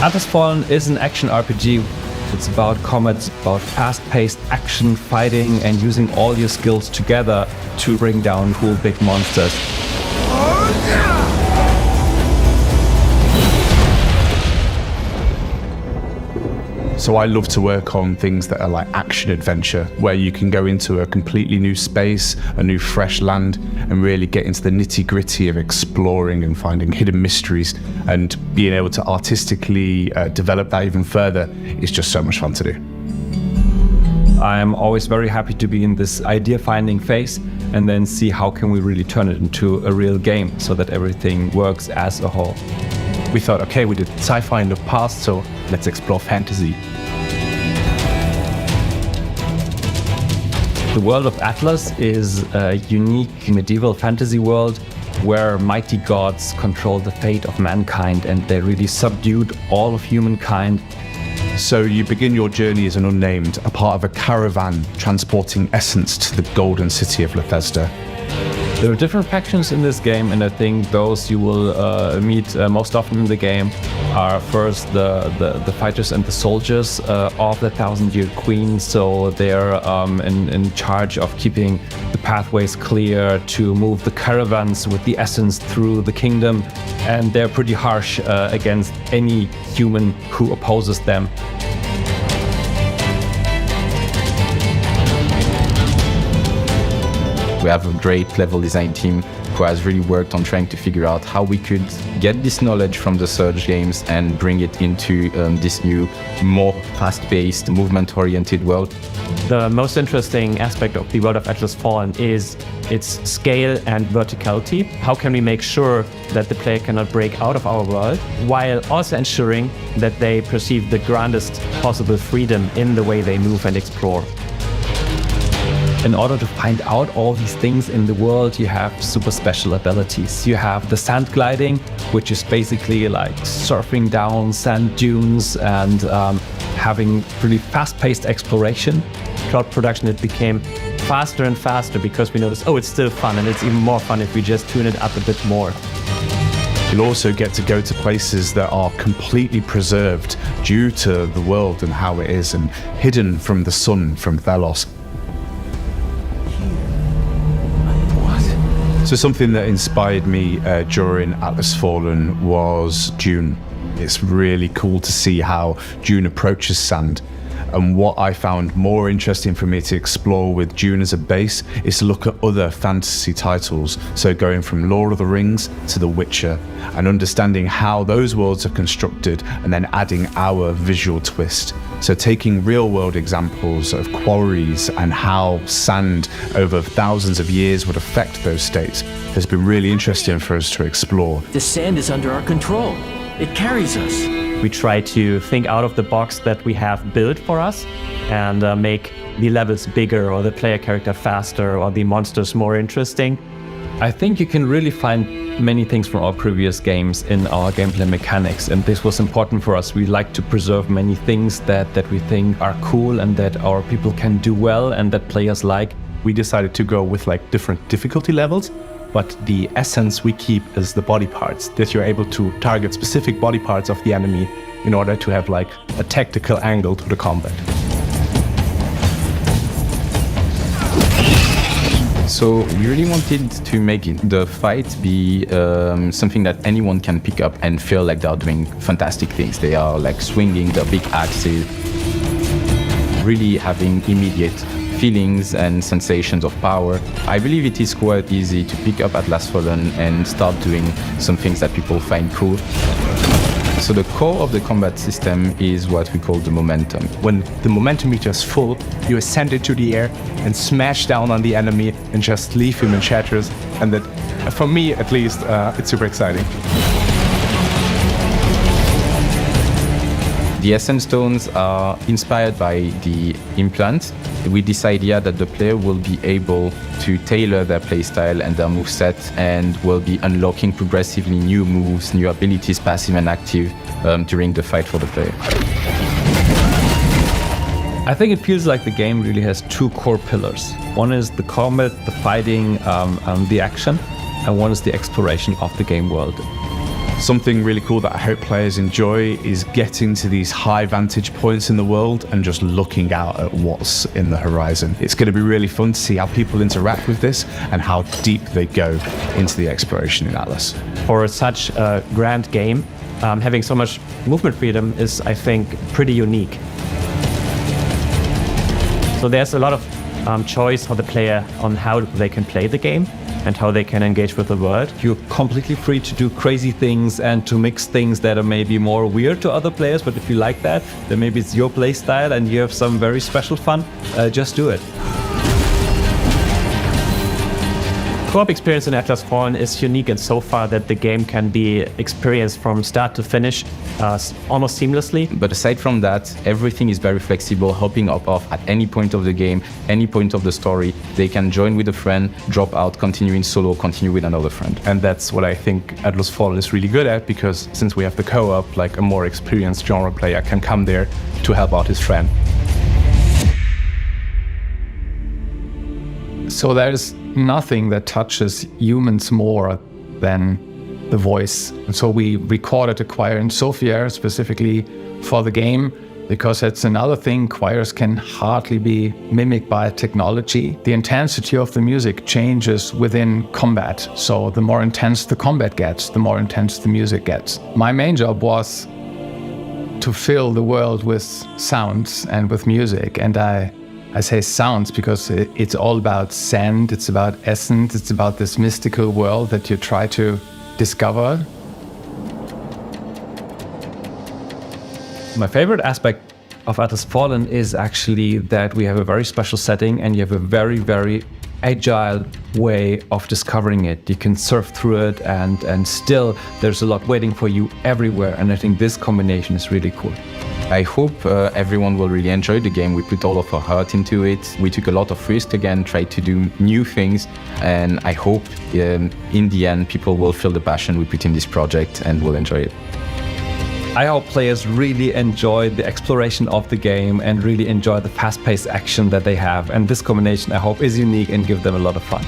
Atlas Fallen is an action RPG. It's about combat, it's about fast-paced action, fighting, and using all your skills together to bring down cool big monsters. So I love to work on things that are like action adventure, where you can go into a completely new space, a new fresh land, and really get into the nitty-gritty of exploring and finding hidden mysteries, and being able to artistically develop that even further is just so much fun to do. I'm always very happy to be in this idea-finding phase and then see how can we really turn it into a real game so that everything works as a whole. We thought, okay, we did sci-fi in the past, so let's explore fantasy. The world of Atlas is a unique medieval fantasy world where mighty gods control the fate of mankind, and they really subdued all of humankind. So you begin your journey as an unnamed, a part of a caravan transporting essence to the golden city of Bethesda. There are different factions in this game, and I think those you will meet most often in the game are first the fighters and the soldiers of the Thousand-Year Queen. So they're in charge of keeping the pathways clear to move the caravans with the essence through the kingdom, and they're pretty harsh against any human who opposes them. We have a great level design team who has really worked on trying to figure out how we could get this knowledge from the Surge games and bring it into this new, more fast-paced, movement-oriented world. The most interesting aspect of the world of Atlas Fallen is its scale and verticality. How can we make sure that the player cannot break out of our world, while also ensuring that they perceive the grandest possible freedom in the way they move and explore? In order to find out all these things in the world, you have super special abilities. You have the sand gliding, which is basically like surfing down sand dunes and having really fast-paced exploration. Throughout production, it became faster and faster because we noticed, oh, it's still fun, and it's even more fun if we just tune it up a bit more. You'll also get to go to places that are completely preserved due to the world and how it is, and hidden from the sun from Thelos. So something that inspired me during Atlas Fallen was Dune. It's really cool to see how Dune approaches sand. And what I found more interesting for me to explore with Dune as a base is to look at other fantasy titles. So going from Lord of the Rings to The Witcher, and understanding how those worlds are constructed and then adding our visual twist. So taking real world examples of quarries and how sand over thousands of years would affect those states has been really interesting for us to explore. The sand is under our control. It carries us. We try to think out of the box that we have built for us and make the levels bigger, or the player character faster, or the monsters more interesting. I think you can really find many things from our previous games in our gameplay mechanics, and this was important for us. We like to preserve many things that we think are cool and that our people can do well and that players like. We decided to go with like different difficulty levels, but the essence we keep is the body parts, that you're able to target specific body parts of the enemy in order to have like a tactical angle to the combat. So we really wanted to make the fight be something that anyone can pick up and feel like they're doing fantastic things. They are like swinging their big axes, really having immediate feelings and sensations of power. I believe it is quite easy to pick up Atlas Fallen and start doing some things that people find cool. So the core of the combat system is what we call the momentum. When the momentum meter is full, you ascend into the air and smash down on the enemy and just leave him in shatters. And that, for me at least, it's super exciting. The Essence Stones are inspired by the implant, with this idea that the player will be able to tailor their playstyle and their moveset, and will be unlocking progressively new moves, new abilities, passive and active, during the fight for the player. I think it feels like the game really has two core pillars. One is the combat, the fighting, the action. and one is the exploration of the game world. Something really cool that I hope players enjoy is getting to these high vantage points in the world and just looking out at what's in the horizon. It's going to be really fun to see how people interact with this and how deep they go into the exploration in Atlas. For such a grand game, having so much movement freedom is, I think, pretty unique. So there's a lot of choice for the player on how they can play the game and how they can engage with the world. You're completely free to do crazy things and to mix things that are maybe more weird to other players, but if you like that, then maybe it's your play style and you have some very special fun, just do it. Co-op experience in Atlas Fallen is unique in so far that the game can be experienced from start to finish almost seamlessly. But aside from that, everything is very flexible, hopping off at any point of the game, any point of the story. They can join with a friend, drop out, continue in solo, continue with another friend. And that's what I think Atlas Fallen is really good at, because since we have the co-op, like a more experienced genre player can come there to help out his friend. So there's nothing that touches humans more than the voice. And so we recorded a choir in Sofia specifically for the game, because that's another thing. Choirs can hardly be mimicked by technology. The intensity of the music changes within combat. So the more intense the combat gets, the more intense the music gets. My main job was to fill the world with sounds and with music. And I say sounds because it's all about scent, it's about essence, it's about this mystical world that you try to discover. My favorite aspect of Atlas Fallen is actually that we have a very special setting and you have a very, very agile way of discovering it. You can surf through it and still there's a lot waiting for you everywhere. And I think this combination is really cool. I hope everyone will really enjoy the game. We put all of our heart into it. We took a lot of risk again, tried to do new things, and I hope in the end people will feel the passion we put in this project and will enjoy it. I hope players really enjoy the exploration of the game and really enjoy the fast-paced action that they have. And this combination, I hope, is unique and give them a lot of fun.